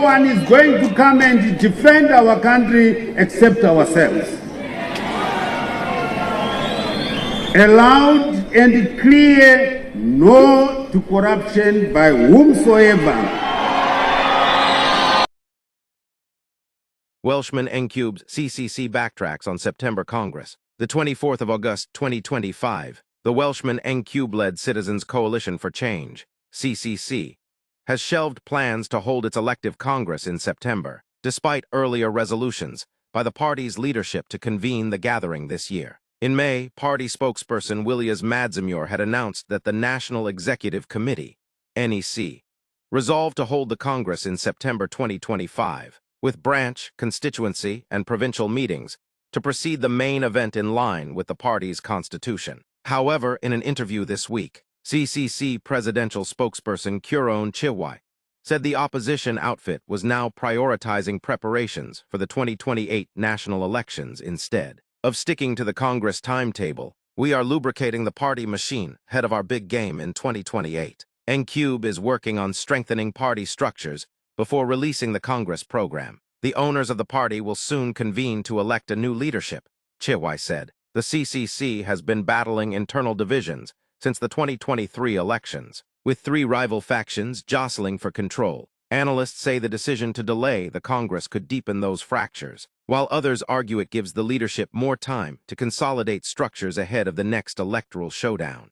one is going to come and defend our country except ourselves. A loud and clear no to corruption by whomsoever. Welshman Ncube's CCC Backtracks on September Congress. The 24th of August 2025, the Welshman Ncube-led Citizens Coalition for Change, CCC, has shelved plans to hold its elective Congress in September, despite earlier resolutions by the party's leadership to convene the gathering this year. In May, party spokesperson Willias Madzimur had announced that the National Executive Committee, NEC, resolved to hold the Congress in September 2025, with branch, constituency, and provincial meetings to precede the main event in line with the party's constitution. However, in an interview this week, CCC presidential spokesperson Kuron Chiwai said the opposition outfit was now prioritizing preparations for the 2028 national elections instead of sticking to the Congress timetable. We are lubricating the party machine ahead of our big game in 2028. Ncube is working on strengthening party structures before releasing the Congress program. The owners of the party will soon convene to elect a new leadership, Chiwai said. The CCC has been battling internal divisions since the 2023 elections, with three rival factions jostling for control. Analysts say the decision to delay the Congress could deepen those fractures, while others argue it gives the leadership more time to consolidate structures ahead of the next electoral showdown.